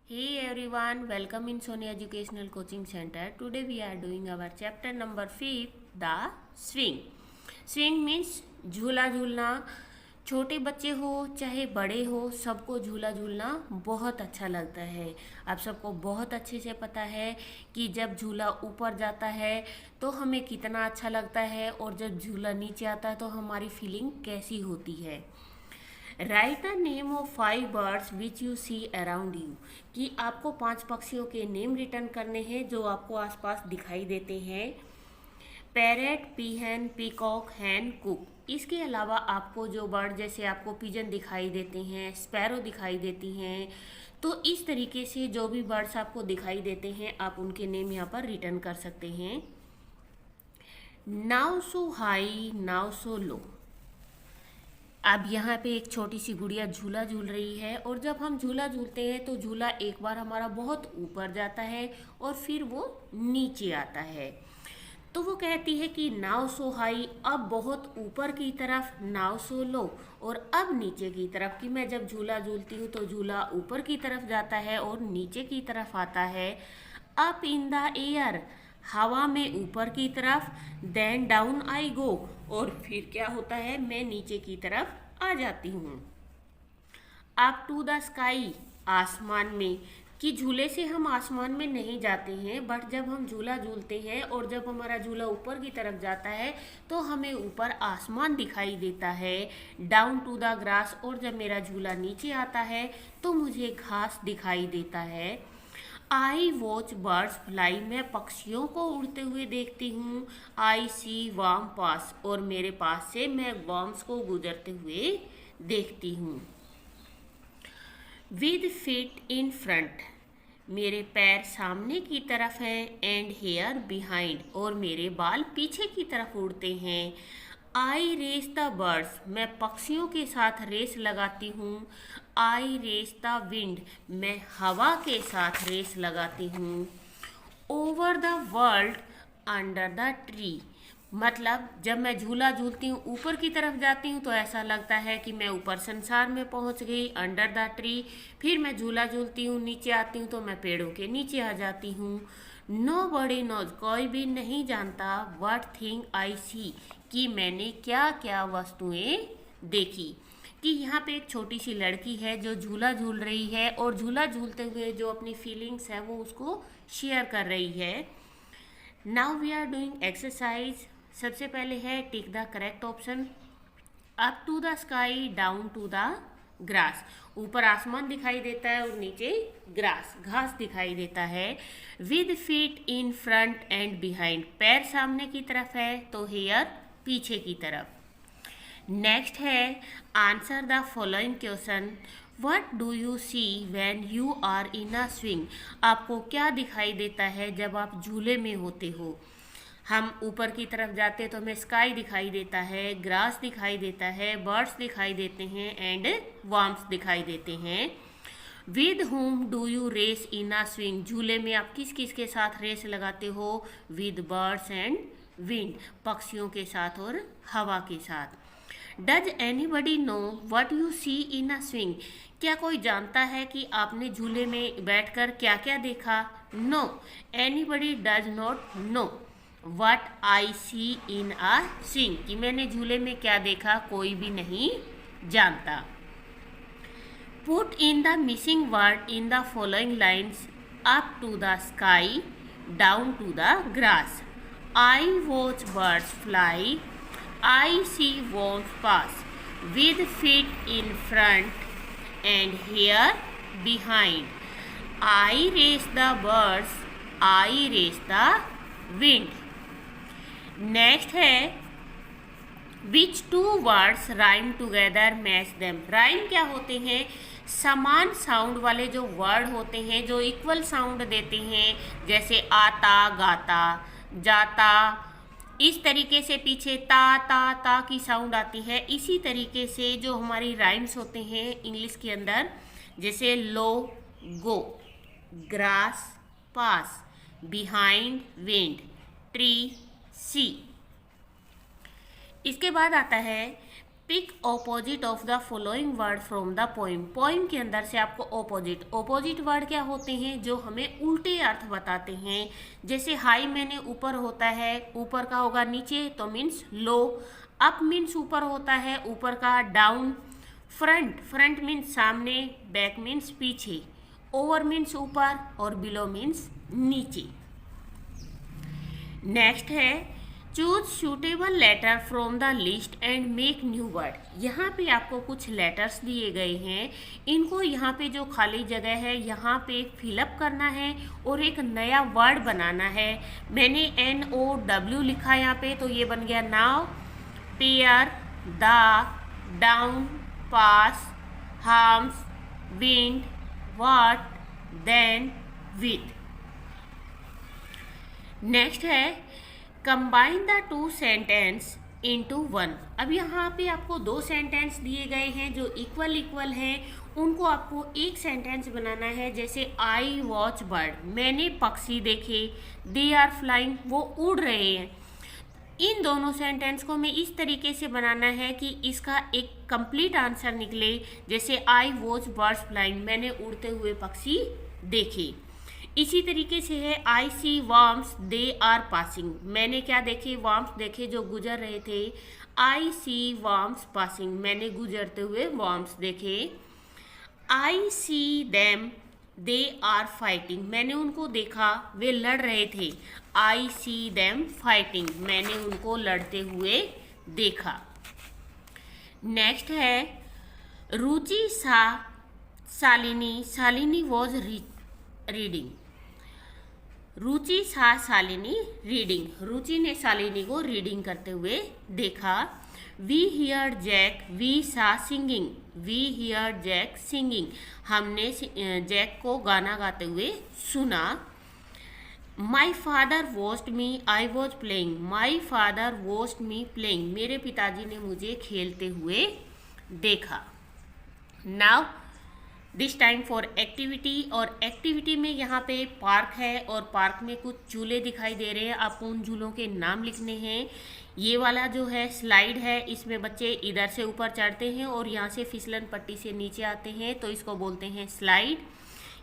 Hey everyone, welcome in Sony Educational Coaching Center. Today we are doing our chapter number 5, the swing. Swing means झूला झूलना. छोटे बच्चे हो चाहे बड़े हो, सबको झूला झूलना बहुत अच्छा लगता है. आप सबको बहुत अच्छे से पता है कि जब झूला ऊपर जाता है तो हमें कितना अच्छा लगता है और जब झूला नीचे आता है तो हमारी फीलिंग कैसी होती है. Write the name of 5 birds which you see around you. कि आपको 5 पक्षियों के नेम रिटर्न करने हैं जो आपको आसपास दिखाई देते हैं. पैरेट, पीहन, पीकॉक, हैन, कुक. इसके अलावा आपको जो बर्ड जैसे आपको पिजन दिखाई देते हैं, स्पैरो दिखाई देती हैं, तो इस तरीके से जो भी बर्ड्स आपको दिखाई देते हैं आप उनके नेम यहाँ पर रिटर्न कर सकते हैं. Now so high, now so low. अब यहाँ पे एक छोटी सी गुड़िया झूला झूल रही है और जब हम झूला झूलते हैं तो झूला एक बार हमारा बहुत ऊपर जाता है और फिर वो नीचे आता है. तो वो कहती है कि नाव सो हाई, अब बहुत ऊपर की तरफ, नाव सो लो, और अब नीचे की तरफ. कि मैं जब झूला झूलती हूँ तो झूला ऊपर की तरफ जाता है और नीचे की तरफ आता है. अप इन द एयर, हवा में ऊपर की तरफ. देन डाउन आई गो, और फिर क्या होता है, मैं नीचे की तरफ आ जाती हूँ. अप टू द स्काई, आसमान में. कि झूले से हम आसमान में नहीं जाते हैं, बट जब हम झूला झूलते हैं और जब हमारा झूला ऊपर की तरफ जाता है तो हमें ऊपर आसमान दिखाई देता है. डाउन टू द ग्रास, और जब मेरा झूला नीचे आता है तो मुझे घास दिखाई देता है. आई वॉच बर्ड्स फ्लाई, मैं पक्षियों को उड़ते हुए देखती हूँ. आई सी वार्म पास, और मेरे पास से मैं वर्म्स को गुजरते हुए देखती हूँ. विद फीट इन फ्रंट, मेरे पैर सामने की तरफ हैं. एंड हेयर बिहाइंड, और मेरे बाल पीछे की तरफ उड़ते हैं. आई रेस द बर्ड्स, मैं पक्षियों के साथ रेस लगाती हूँ. आई रेस द विंड, मैं हवा के साथ रेस लगाती हूँ. Over the world under the tree, मतलब जब मैं झूला झूलती हूँ ऊपर की तरफ जाती हूँ तो ऐसा लगता है कि मैं ऊपर संसार में पहुँच गई, अंडर द ट्री. फिर मैं झूला झूलती हूँ नीचे आती हूँ तो मैं पेड़ों के नीचे आ जाती हूँ. नो बडी नोज, कोई भी नहीं जानता. व्हाट थिंग आई सी, कि मैंने क्या क्या वस्तुएं देखी. कि यहाँ पे एक छोटी सी लड़की है जो झूला झूल रही है और झूला झूलते हुए जो अपनी फीलिंग्स है वो उसको शेयर कर रही है. Now we are doing exercise. सबसे पहले है tick the correct option. Up to the sky, down to the grass. ऊपर आसमान दिखाई देता है और नीचे ग्रास, घास दिखाई देता है. With feet in front and behind, पैर सामने की तरफ है तो हेयर पीछे की तरफ. नेक्स्ट है answer the following question. What do you see when you are in a swing, आपको क्या दिखाई देता है जब आप झूले में होते हो. हम ऊपर की तरफ जाते हैं तो हमें स्काई दिखाई देता है, ग्रास दिखाई देता है, बर्ड्स दिखाई देते हैं एंड वर्म्स दिखाई देते हैं. With whom do you race in a swing, झूले में आप किस किस के साथ रेस लगाते हो. विद बर्ड्स एंड विंड, पक्षियों के साथ और हवा के साथ. Does anybody know what you see in a swing, क्या कोई जानता है कि आपने झूले में बैठकर क्या क्या देखा. No, anybody does not know what I see in a swing, कि मैंने झूले में क्या देखा कोई भी नहीं जानता. Put in the missing word in the following lines. Up to the sky, down to the grass. I watch birds fly. I see worms pass. With feet in front and hair behind. I race the birds. I race the wind. Next है which two words rhyme together match them. Rhyme क्या होते हैं, समान sound वाले जो word होते हैं जो इक्वल साउंड देते हैं, जैसे आता, गाता, जाता. इस तरीके से पीछे ता की साउंड आती है. इसी तरीके से जो हमारी राइम्स होते हैं इंग्लिश के अंदर, जैसे low, go, grass, pass, behind, wind, tree, see. इसके बाद आता है pick opposite of the following word from the poem. Poem के अंदर से आपको ऑपोजिट वर्ड क्या होते हैं, जो हमें उल्टे अर्थ बताते हैं। जैसे हाई मैंने ऊपर होता है, ऊपर का होगा नीचे तो मीन्स लो। अप मीन्स ऊपर होता है, ऊपर का डाउन। फ्रंट मीन्स सामने, बैक मीन्स पीछे। ओवर मीन्स ऊपर और बिलो मीन्स नीचे। नेक्स्ट है choose suitable letter from the list and make new word. यहाँ पे आपको कुछ लेटर्स दिए गए हैं, इनको यहाँ पे जो खाली जगह है यहाँ पे फिलअप करना है और एक नया वर्ड बनाना है। मैंने NOW लिखा यहाँ पे, तो ये बन गया now, pair, the, down, pass, harms, wind, what, then, with. Next है combine the two sentence into one. अब यहाँ पे आपको दो सेंटेंस दिए गए हैं जो इक्वल हैं, उनको आपको एक सेंटेंस बनाना है। जैसे आई वॉच बर्ड, मैंने पक्षी देखे। दे आर फ्लाइंग, वो उड़ रहे हैं। इन दोनों सेंटेंस को मैं इस तरीके से बनाना है कि इसका एक कंप्लीट आंसर निकले। जैसे आई वॉच बर्ड्स फ्लाइंग, मैंने उड़ते हुए पक्षी देखे। इसी तरीके से है आई सी वर्म्स दे आर पासिंग, मैंने क्या देखे, वर्म्स देखे जो गुजर रहे थे। आई सी वर्म्स पासिंग, मैंने गुजरते हुए वर्म्स देखे। I see them they are fighting, मैंने उनको देखा वे लड़ रहे थे। आई सी देम फाइटिंग, मैंने उनको लड़ते हुए देखा। नेक्स्ट है रुचि सा शालिनी वॉज रीडिंग। रुचि सा शालिनी रीडिंग, रुचि ने शालिनी को रीडिंग करते हुए देखा। We hear Jack we saw singing, we hear Jack singing, हमने जैक को गाना गाते हुए सुना। My father watched me I was playing, my father watched me playing, मेरे पिताजी ने मुझे खेलते हुए देखा। Now this time for activity, और एक्टिविटी में यहाँ पे पार्क है और पार्क में कुछ झूले दिखाई दे रहे हैं। आपको उन झूलों के नाम लिखने हैं। ये वाला जो है स्लाइड है, इसमें बच्चे इधर से ऊपर चढ़ते हैं और यहाँ से फिसलन पट्टी से नीचे आते हैं, तो इसको बोलते हैं स्लाइड।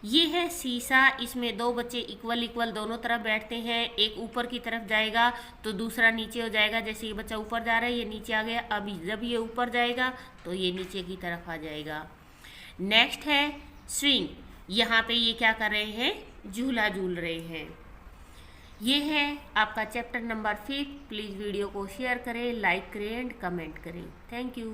ये है सीसा, इसमें दो बच्चे इक्वल दोनों तरफ बैठते हैं। एक ऊपर की तरफ जाएगा तो दूसरा नीचे हो जाएगा। जैसे ये बच्चा ऊपर जा रहा है, ये नीचे आ गया। अब जब ये ऊपर जाएगा तो ये नीचे की तरफ आ जाएगा। नेक्स्ट है स्विंग, यहाँ पे ये क्या कर रहे हैं, झूला झूल रहे हैं। ये है आपका चैप्टर नंबर 5। प्लीज़ वीडियो को शेयर करें, लाइक करें एंड कमेंट करें। Thank you.